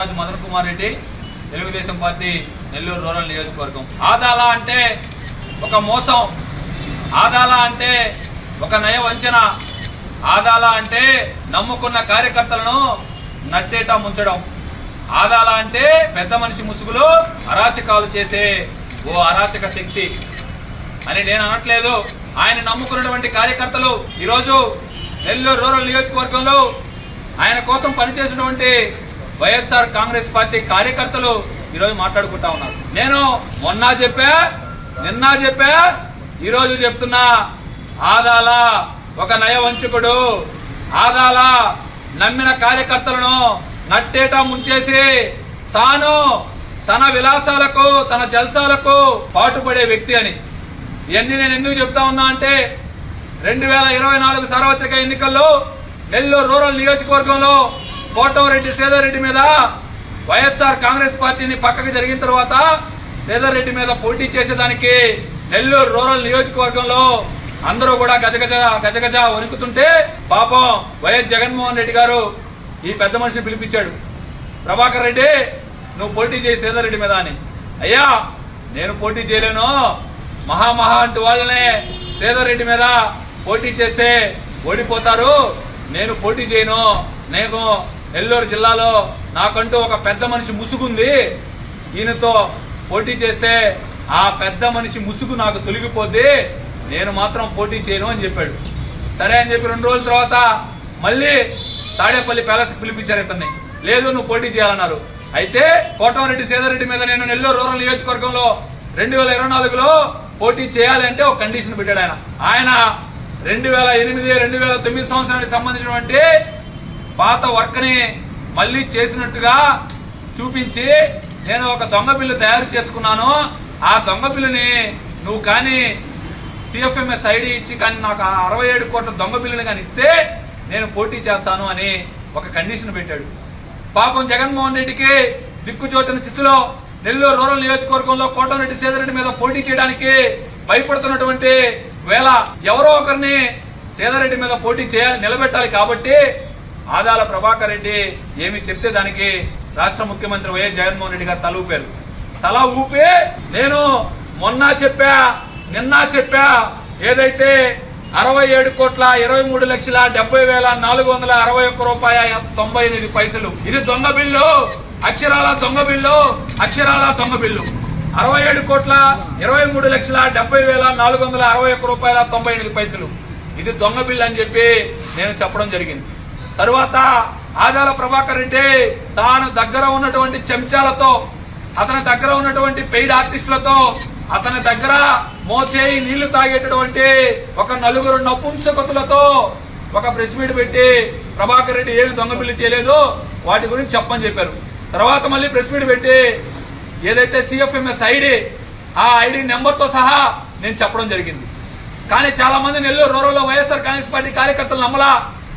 Madan Kumar Reddy, Telugu Desam party Nellore rural నియోజకవర్గం. ఆదాల అంటే ఒక మోసం, ఆదాల అంటే ఒక నయ వంచన, ఆదాల అంటే నమ్ముకున్న కార్యకర్తలను నట్టేటా ముంచడం, ఆదాల అంటే పెద్ద మనిషి ముసుగులో అరాచకాలు చేసే ఓ అరాచక శక్తి అని నేను అనట్లేదు. ఆయన నమ్ముకున్నటువంటి కార్యకర్తలు ఈరోజు నెల్లూరు రూరల్ నియోజకవర్గంలో ఆయన కోసం పనిచేసినటువంటి వైఎస్ఆర్ కాంగ్రెస్ పార్టీ కార్యకర్తలు ఈరోజు మాట్లాడుకుంటా ఉన్నారు. నేను మొన్న చెప్పా, నిన్న చెప్పా, ఈరోజు చెప్తున్నా, ఆదాల ఒక నయవంచకుడు, ఆదాల నమ్మిన కార్యకర్తలను నట్టేటా ముంచేసి తాను తన విలాసాలకు తన జల్సాలకు పాటుపడే వ్యక్తి అని. ఇవన్నీ నేను ఎందుకు చెప్తా ఉన్నా అంటే 2024 సార్వత్రిక ఎన్నికల్లో నెల్లూరు రూరల్ నియోజకవర్గంలో కోటమిరెడ్డి శ్రీధర్ రెడ్డి మీద వైఎస్ఆర్ కాంగ్రెస్ పార్టీని పక్కకు జరిగిన తర్వాత శ్రీధర్ రెడ్డి మీద పోటీ చేసేదానికి నెల్లూరు రూరల్ నియోజకవర్గంలో అందరూ కూడా గజగజ వణుకుతుంటే పాపం వైఎస్ జగన్మోహన్ రెడ్డి గారు ఈ పెద్ద మనిషిని పిలిపించాడు. ప్రభాకర్ రెడ్డి, నువ్వు పోటీ చేయి శ్రీధర్ రెడ్డి మీద అని. అయ్యా, నేను పోటీ చేయలేను, మహా అంటూ వాళ్ళనే శ్రీధర్ రెడ్డి మీద పోటీ చేస్తే ఓడిపోతారు, నేను పోటీ చేయను. నేను నెల్లూరు జిల్లాలో నాకంటూ ఒక పెద్ద మనిషి ముసుగుంది, ఈయనతో పోటీ చేస్తే ఆ పెద్ద మనిషి ముసుగు నాకు తొలగిపోద్ది, నేను మాత్రం పోటీ చేయను అని చెప్పాడు. సరే అని చెప్పి 2 రోజుల తర్వాత మళ్ళీ తాడేపల్లి ప్యాలెస్ పిలిపించారు ఇతన్ని. లేదు, నువ్వు పోటీ చేయాలన్నారు. అయితే కోటమిరెడ్డి శ్రీధర్ రెడ్డి మీద నేను నెల్లూరు రూరల్ నియోజకవర్గంలో 2024లో పోటీ చేయాలి అంటే ఒక కండిషన్ పెట్టాడు ఆయన. ఆయన 2008-2009 సంవత్సరానికి సంబంధించినటువంటి పాత వర్క్ ని మళ్లీ చేసినట్టుగా చూపించి నేను ఒక దొంగ బిల్లు తయారు చేసుకున్నాను, ఆ దొంగ బిల్లుని నువ్వు కానీ సిఎఫ్ఎంఎస్ ఐడి ఇచ్చి కానీ నాకు 67 కోట్ల దొంగ బిల్లుని కానీ ఇస్తే నేను పోటీ చేస్తాను అని ఒక కండిషన్ పెట్టాడు. పాపం జగన్మోహన్ రెడ్డికి దిక్కుచోచన స్థితిలో నెల్లూరు రూరల్ నియోజకవర్గంలో కోటమిరెడ్డి శ్రీధర్ రెడ్డి మీద పోటీ చేయడానికి భయపడుతున్నటువంటి వేళ ఎవరో ఒకరిని శ్రీధర్ రెడ్డి మీద పోటీ నిలబెట్టాలి కాబట్టి ఆదాల ప్రభాకర్ రెడ్డి ఏమి చెప్తే దానికి రాష్ట్ర ముఖ్యమంత్రి వైఎస్ జగన్మోహన్ రెడ్డి గారు తల ఊపి నేను మొన్న చెప్పా, నిన్న చెప్పా, ఏదైతే 67,23,70,461 రూపాయల 98 పైసలు, ఇది దొంగ బిల్లు, అక్షరాల దొంగ బిల్లు, 67,23,70,461 రూపాయల 98 పైసలు, ఇది దొంగ బిల్లు అని చెప్పి నేను చెప్పడం జరిగింది. తరువాత ఆదాల ప్రభాకర్ రెడ్డి తాను దగ్గర ఉన్నటువంటి చెంచాలతో, అతని దగ్గర ఉన్నటువంటి పెయిడ్ ఆర్టిస్టులతో, అతని దగ్గర మోచేయి నీళ్లు తాగేటటువంటి ఒక 4 నపుంసకతులతో ఒక ప్రెస్ మీట్ పెట్టి ప్రభాకర్ రెడ్డి ఏమి దొంగ బిల్లు చేయలేదు వాటి గురించి చెప్పని చెప్పారు. తర్వాత మళ్ళీ ప్రెస్ మీట్ పెట్టి ఏదైతే సిఎఫ్ఎంఎస్ ఐడి, ఆ ఐడి నెంబర్తో సహా నేను చెప్పడం జరిగింది. కానీ చాలా మంది నెల్లూరు రూరల్ వైఎస్ఆర్ కాంగ్రెస్ పార్టీ కార్యకర్తలు నమ్మలా.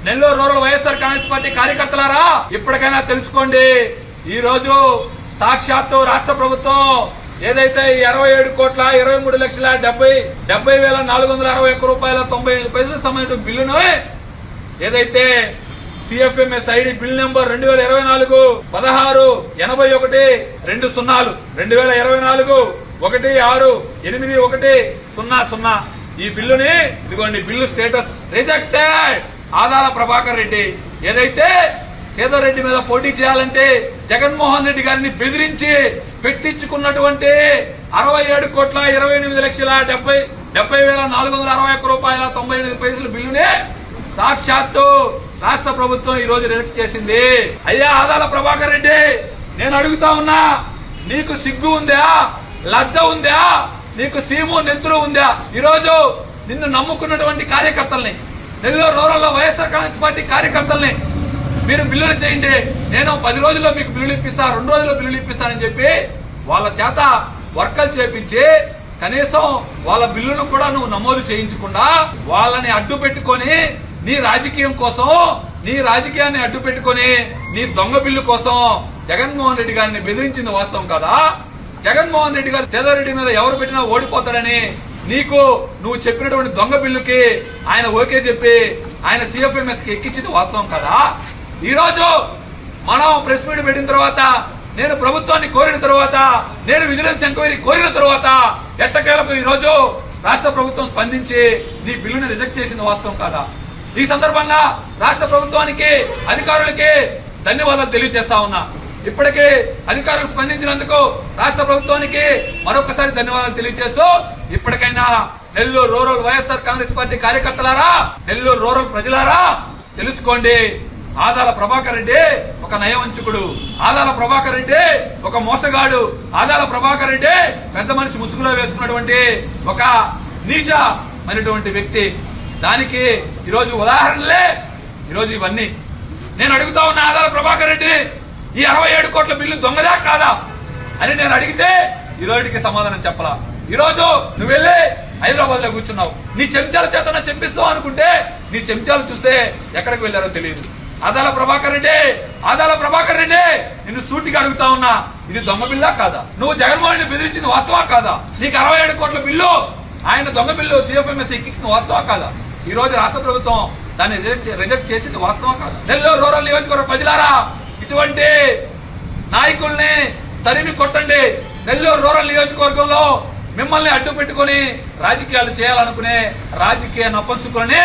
నెల్లూరు రూరల్ వైఎస్ఆర్ కాంగ్రెస్ పార్టీ కార్యకర్తలారా, ఇప్పటికైనా తెలుసుకోండి. ఈ రోజు సాక్షాత్తు రాష్ట్ర ప్రభుత్వం ఏదైతే 67,23,70,461 రూపాయల 98 పైసలకు సంబంధించిన బిల్లును ఏదైతే సిఎఫ్ఎంఎస్ ఐడి బిల్ నెంబర్ 2024-16-81-20 2024-16-8100 ఈ బిల్లుని ఇదిగోండి, bill status rejected. Adala Prabhakar Reddy ఏదైతే శ్రీధర్ రెడ్డి మీద పోటీ చేయాలంటే జగన్మోహన్ రెడ్డి గారిని బెదిరించి పెట్టించుకున్నటువంటి 67,28,70,461 రూపాయల 98 పైసలు బిల్లునే సాక్షాత్తు రాష్ట్ర ప్రభుత్వం ఈ రోజు రిజెక్ట్ చేసింది. అయ్యా ఆదాల ప్రభాకర్ రెడ్డి, నేను అడుగుతా ఉన్నా, నీకు సిగ్గు ఉందా, లజ్జ ఉందా, నీకు సీము నెత్తురు ఉందా? ఈరోజు నిన్ను నమ్ముకున్నటువంటి కార్యకర్తల్ని, నెల్లూరు రూరల్ వైఎస్ఆర్ కాంగ్రెస్ పార్టీ కార్యకర్తల్ని మీరు బిల్లులు చేయండి, నేను 10 రోజుల్లో మీకు బిల్లులు ఇప్పిస్తా, 2 రోజుల్లో బిల్లులు ఇప్పిస్తానని చెప్పి వాళ్ళ చేత వర్కలు చేపించి కనీసం వాళ్ళ బిల్లును కూడా నువ్వు నమోదు చేయించకుండా వాళ్ళని అడ్డు పెట్టుకొని నీ రాజకీయం కోసం, నీ రాజకీయాన్ని అడ్డు పెట్టుకొని నీ దొంగ బిల్లు కోసం జగన్మోహన్ రెడ్డి గారిని బెదిరించింది వాస్తవం కదా? జగన్మోహన్ రెడ్డి గారు శ్రీధర్ రెడ్డి మీద ఎవరు పెట్టినా ఓడిపోతాడని నువ్వు చెప్పినటువంటి దొంగ బిల్లుకి ఆయన ఓకే చెప్పి ఆయన సిఎఫ్ఎంఎస్ కి ఎక్కించింది వాస్తవం కదా? ఈ రోజు మనం ప్రెస్ మీట్ పెట్టిన తర్వాత, నేను ప్రభుత్వాన్ని కోరిన తర్వాత, నేను విజిలెన్స్ ఎంక్వైరీ కోరిన తర్వాత ఎట్టకేలకు ఈ రోజు రాష్ట్ర ప్రభుత్వం స్పందించి నీ బిల్లుని రిజెక్ట్ చేసింది వాస్తవం కాదా? ఈ సందర్భంగా రాష్ట్ర ప్రభుత్వానికి, అధికారులకి ధన్యవాదాలు తెలియజేస్తా ఉన్నా. ఇప్పటికే అధికారులు స్పందించినందుకు రాష్ట్ర ప్రభుత్వానికి మరొకసారి ధన్యవాదాలు తెలియజేస్తూ, ఇప్పటికైనా నెల్లూరు రూరల్ వైఎస్ఆర్ కాంగ్రెస్ పార్టీ కార్యకర్తలారా, నెల్లూరు రూరల్ ప్రజలారా తెలుసుకోండి, ఆదాల ప్రభాకర్ రెడ్డి ఒక నయవంచుకుడు, ఆదాల ప్రభాకర్ రెడ్డి ఒక మోసగాడు, ఆదాల ప్రభాకర్ రెడ్డి పెద్ద మనిషి ముసుగులో వేసుకున్నటువంటి ఒక నీచమైనటువంటి వ్యక్తి. దానికి ఈరోజు ఉదాహరణలే ఈరోజు ఇవన్నీ. నేను అడుగుతా ఉన్న ఆదాల ప్రభాకర్ రెడ్డి ఈ 67 కోట్ల బిల్లు దొంగదా కాదా అని నేను అడిగితే ఈ రోజుకి సమాధానం చెప్పలా. ఈ రోజు నువ్వు వెళ్ళి హైదరాబాద్ లో కూర్చున్నావు, నీ చెంచాల చేత చెప్పిస్తావు అనుకుంటే నీ చెంచాలు చూస్తే ఎక్కడికి వెళ్లారో తెలియదు. ఆదాల ప్రభాకర్ రెడ్డి నిన్ను సూటిగా అడుగుతా ఉన్నా, ఇది దొంగ బిల్లా కాదా? నువ్వు జగన్మోహన్ రెడ్డి బెదిరించింది వాస్తవా కాదా? నీకు 67 కోట్ల బిల్లు ఆయన దొంగ బిల్లు సిఎఫ్ఎంఎస్ ఎక్కించింది వాస్తవా కాదా? ఈ రోజు రాష్ట్ర ప్రభుత్వం దాన్ని రిజెక్ట్ చేసింది వాస్తవం కాదా? నెల్లూరు రూరల్ నియోజకవర్గ ప్రజలారా, ఇటువంటి నాయకుల్ని తరిమి కొట్టండి. నెల్లూరు రూరల్ నియోజకవర్గంలో మిమ్మల్ని అడ్డు పెట్టుకుని రాజకీయాలు చేయాలనుకునే రాజకీయ నపంసుకులని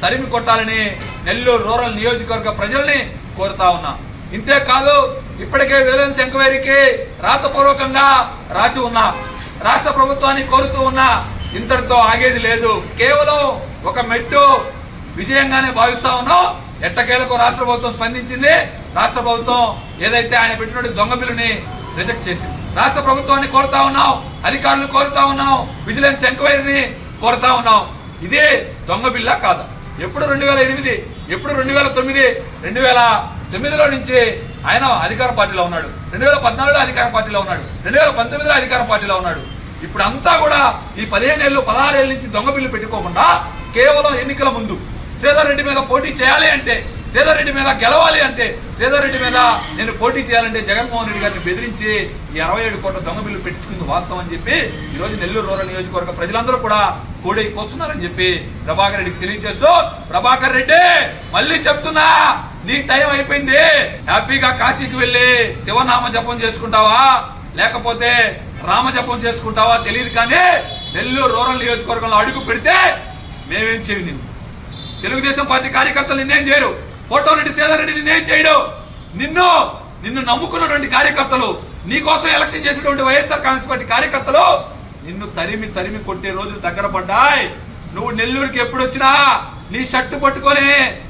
తరిమి కొట్టాలని నెల్లూరు రూరల్ నియోజకవర్గ ప్రజల్ని కోరుతా ఉన్నా. ఇంతే కాదు, ఇప్పటికే విజిలెన్స్ ఎంక్వైరీకి రాతపూర్వకంగా రాసి ఉన్నా, రాష్ట్ర ప్రభుత్వాన్ని కోరుతూ ఉన్నా. ఇంతటితో ఆగేది లేదు. కేవలం ఒక మెట్టు విజయంగానే భావిస్తా ఉన్నాం. ఎట్టకేలకు రాష్ట్ర ప్రభుత్వం స్పందించింది. రాష్ట్ర ప్రభుత్వం ఏదైతే ఆయన పెట్టినట్టు దొంగ బిల్లుని రిజెక్ట్ చేసింది. రాష్ట్ర ప్రభుత్వాన్ని కోరుతా ఉన్నాం, అధికారులను కోరుతా ఉన్నాం, విజిలెన్స్ ఎంక్వైరీని కోరుతా ఉన్నాం. ఇదే దొంగ బిల్లా కాదా? ఎప్పుడు 2008, ఎప్పుడు 2009, 2009లో నుంచి ఆయన అధికార పార్టీలో ఉన్నాడు, 2014లో అధికార పార్టీలో ఉన్నాడు, 2019లో అధికార పార్టీలో ఉన్నాడు. ఇప్పుడు అంతా కూడా ఈ 15 ఏళ్ళు 16 ఏళ్ళ నుంచి దొంగ బిల్లు పెట్టుకోకుండా కేవలం ఎన్నికల ముందు శ్రీధర్ రెడ్డి మీద పోటీ చేయాలి అంటే, శ్రీధర్ రెడ్డి మీద గెలవాలి అంటే, శ్రీధర్ రెడ్డి మీద నేను పోటీ చేయాలంటే జగన్మోహన్ రెడ్డి గారిని బెదిరించి ఈ 67 కోట్ల దొంగ బిల్లు పెట్టించుకుంది వాస్తవం అని చెప్పి ఈ రోజు నెల్లూరు రూరల్ నియోజకవర్గ ప్రజలందరూ కూడా కోడైపోతున్నారని చెప్పి ప్రభాకర్ రెడ్డికి తెలియజేస్తూ, ప్రభాకర్ రెడ్డి మళ్ళీ చెప్తున్నా, నీ టైం అయిపోయింది. హ్యాపీగా కాశీకి వెళ్లి శివనామ జపం చేసుకుంటావా లేకపోతే రామజపం చేసుకుంటావా తెలియదు, కానీ నెల్లూరు రూరల్ నియోజకవర్గంలో అడుగు పెడితే మేమేం చేయవు. నిన్ను తెలుగుదేశం పార్టీ కార్యకర్తలు నిన్నేం చేయరు, కోటమిరెడ్డి శ్రీధర్ రెడ్డి నిన్నేం చేయడు. నిన్ను నమ్ముకున్నటువంటి కార్యకర్తలు, నీ కోసం ఎలక్షన్ చేసినటువంటి వైఎస్ఆర్ కాంగ్రెస్ పార్టీ కార్యకర్తలు నిన్ను తరిమి కొట్టే రోజులు దగ్గర పడ్డాయి. నువ్వు నెల్లూరుకి ఎప్పుడు వచ్చినా నీ షర్టు పట్టుకొని,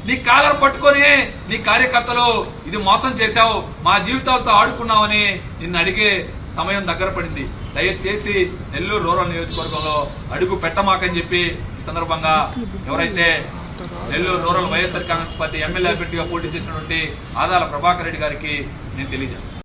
నీ కాలర్ పట్టుకొని నీ కార్యకర్తలు ఇది మోసం చేశావు, మా జీవితాలతో ఆడుకున్నావని నిన్ను అడిగే సమయం దగ్గర పడింది. దయచేసి నెల్లూరు రూరల్ నియోజకవర్గంలో అడుగు పెట్టమాకని చెప్పి ఈ సందర్భంగా ఎవరైతే Nellore rural YSR Congress party MLA అభ్యర్థిగా పోటీ చేసినటువంటి ఆదాల ప్రభాకర్ రెడ్డి గారికి నేను తెలియజేస్తాను.